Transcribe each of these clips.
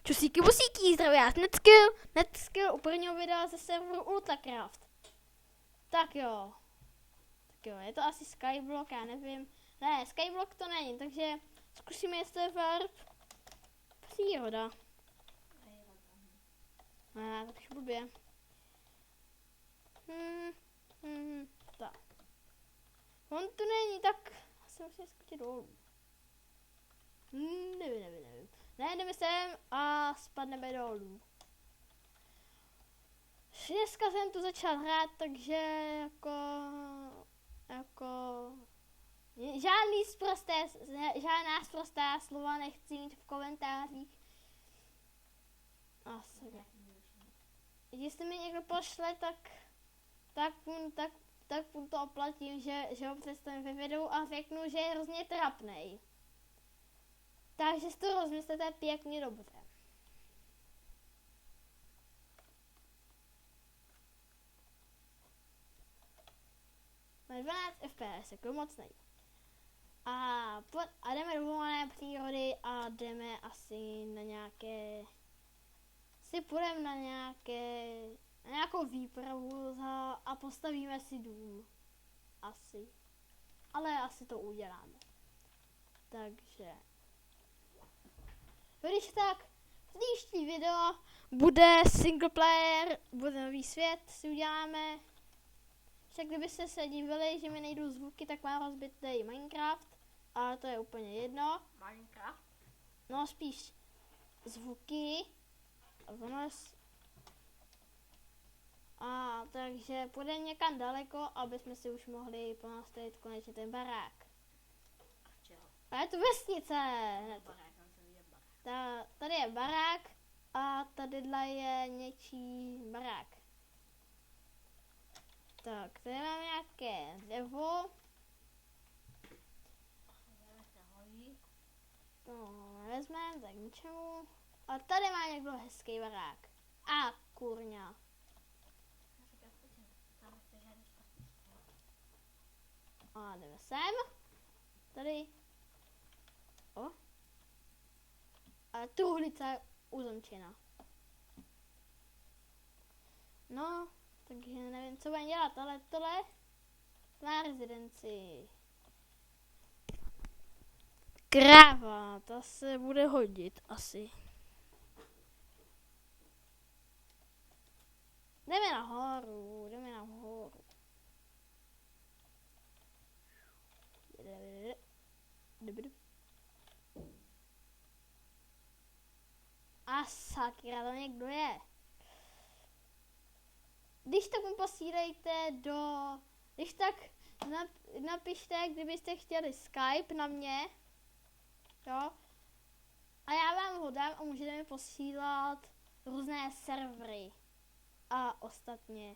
Čusíky musíky, zdraví vás Netskill u prvního videa ze serveru Ultracraft. Tak jo, je to asi Skyblock, já nevím. Ne, Skyblock to není, takže zkusíme, jestli je verb příroda. Ne, tak už blbě. Tak. On tu není, tak se musím skočit dolů. Nevím. Ne, jdeme sem a spadneme dolů. Dneska jsem tu začal hrát, takže žádná sprostá slova nechci mít v komentářích. Asi. Jestli mi někdo pošle, tak to oplatím, že ho představím ve videu a řeknu, že je hrozně trapnej. Takže si to rozmyslete pěkně dobře. Máme 12 FPS, jako moc nejde. A jdeme do volné přírody a jdeme asi na nějaké... půjdeme na nějakou výpravu a postavíme si dům. Asi. Ale asi to uděláme. Takže... Když tak, příští video bude single player, bude nový svět, si uděláme. Však kdybyste se divili, že mi nejdou zvuky, tak mám rozbitý Minecraft, ale to je úplně jedno. Minecraft? No spíš zvuky. Takže půjdeme někam daleko, aby jsme si už mohli ponastavit konečně ten barák. A je tu vesnice. Tady je barák a tadyhle je něčí barák. Tak, tady máme nějaké dřevo. To nevezmeme, tak ničemu. A tady má někdo hezký barák. A kurňa. A jdeme sem. Tady. O. Ale truhlice je uzamčena. No, takže nevím, co budeme dělat, ale tohle má rezidenci. Kráva, ta se bude hodit asi. Jdeme nahoru. A sakra, tam někdo je. Když tak mi posílejte když tak napište, kdybyste chtěli Skype na mě. Jo. A já vám ho dám a můžete mi posílat různé servery. A ostatně.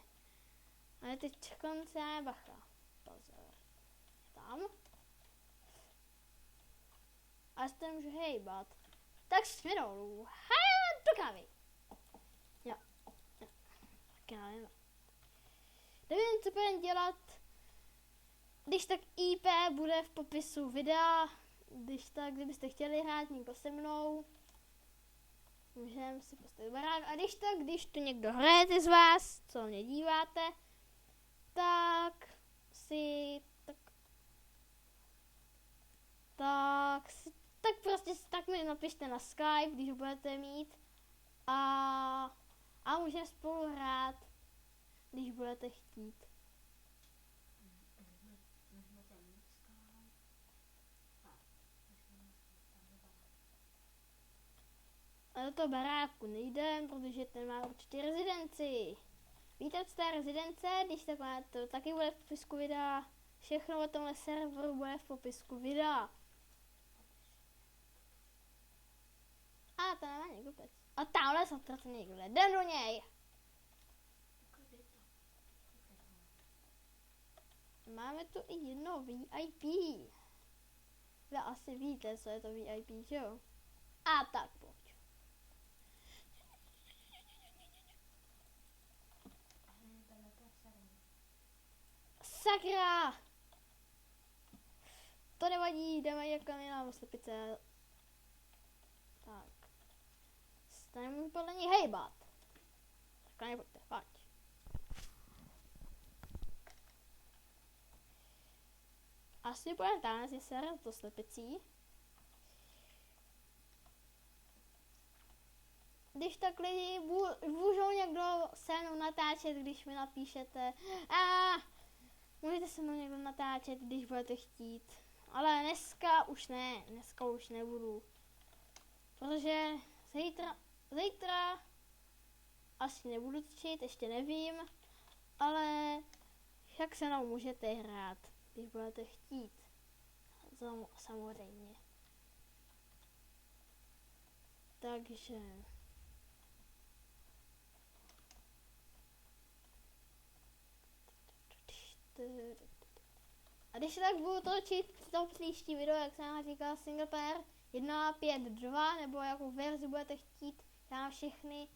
Ale teď konce bacha. Pozor. Tam. A se můžu hejbat. Tak jsme dolů. Do kávy. Jo. Tak já nevím. Nevím, co budeme dělat. Když tak IP bude v popisu videa. Když tak, kdybyste chtěli hrát někdo se mnou, můžeme si postavit barák. A když to někdo hrajete z vás, co mě díváte, tak mi napište na Skype, když ho budete mít. A můžeme spolu hrát, když budete chtít. A do toho baráku nejdem, protože ten má určitě rezidenci. Víte, co to je rezidence? Když tak máte, to taky bude v popisku videa. Všechno o tomhle serveru bude v popisku videa. A tam má někdo pec. A tamhle se to někdo jde. Jdem do něj. Máme tu i jedno VIP. Vy asi víte, co je to VIP, že jo? A tak pojď. Sakra! To nevadí, jdeme někam jinam, slepice. Tak. hejbat. Takhle nepojďte, pojď. Asi půjdeme tam, jestli se to slepicí. Když tak lidi můžou někdo se mnou natáčet, když mi napíšete. Můžete se mnou někdo natáčet, když budete chtít. Ale dneska už nebudu. Protože zítra asi nebudu točit, ještě nevím. Ale jak se mnou můžete hrát, když budete chtít. Samozřejmě. Takže... A když tak budu točit to příští video, jak jsem říkal, single player 1.5.2, nebo jakou verzi budete chtít, já všechny,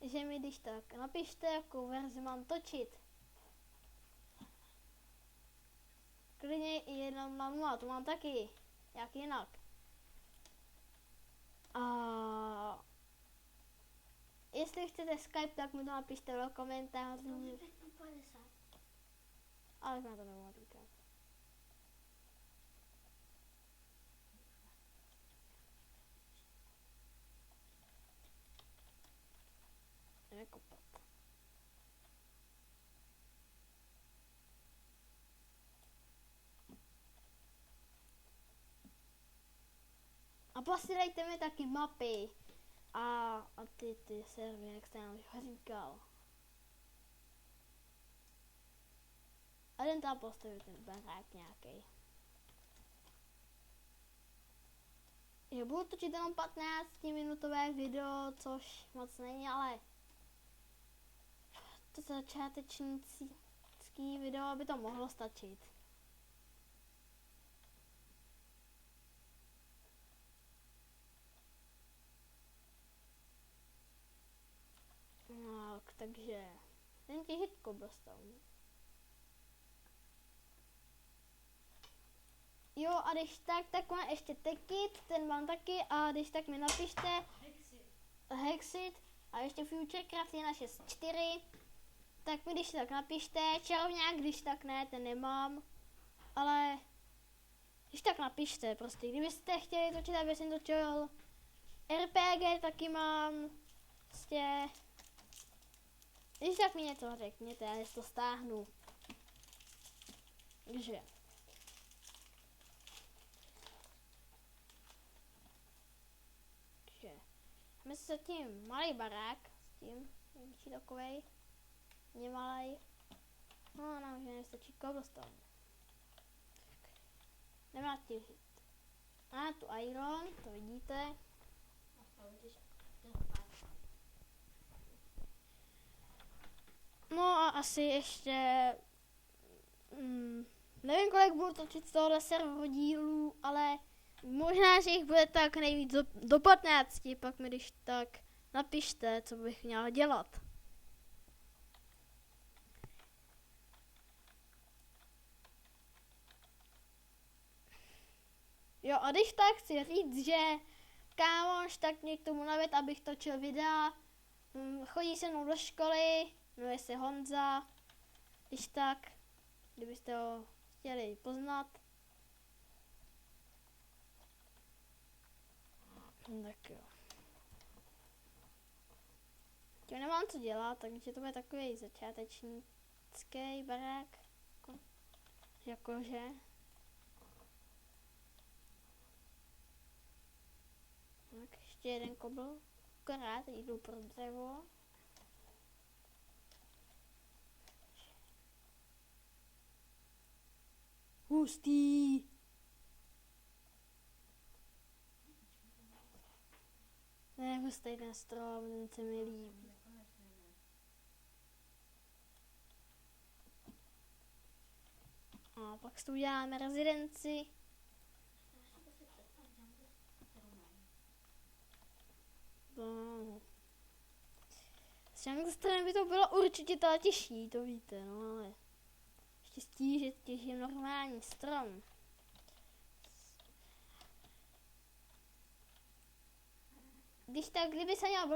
že mi když tak napište, jakou verzi mám točit. Klidně i 1.0, to mám taky, jak jinak. A jestli chcete Skype, tak mi to napište do komentářů. Ale na to nemohu říkat. Nekopat. A posílejte mi taky mapy. A ty servery, jak jsem už říkal. A jen tam postavit ten barák nějaký. Já budu točit jenom 15-minutové video, což moc není, ale to začátečnický video by to mohlo stačit. No, takže jen ti hit cobblestone. Jo, a když tak mám ještě tekit, ten mám taky, a když tak mi napište Hexit a ještě Futurecraft 1.6.4, tak mi když tak napište, čarovňák, když tak ne, ten nemám, ale když tak napište, prostě, kdybyste chtěli točit, aby jsem točil RPG, taky mám, prostě, když tak mi něco řekněte, já to stáhnu, takže. Máme se tím malý barák, s tím menší takovej, nemalej. No, nám už nestačí cobblestone. Nemá těžit. A tu iron, to vidíte. No a asi ještě, nevím, kolik budu točit z tohohle serveru dílů, ale možná, že jich bude tak nejvíc do 15, pak mi když tak napište, co bych měla dělat. Jo, a když tak chci říct, že kámoš tak mě k tomu naved, abych točil videa, chodí se mnou do školy, jmenuje se Honza, když tak, kdybyste ho chtěli poznat. Tak jo. Tím nemám co dělat, takže to bude takový začátečnický barák. Jakože. Tak ještě jeden kobl. Akorát jdu pro dřevo. Hustý. Ne, hustý ten strom, ten se mi líbí. A pak si tu uděláme rezidenci. No. S Youngsterem by to bylo určitě to těžší, to víte, no ale štěstí, že těžím normální strom. Když tak, kdyby se měl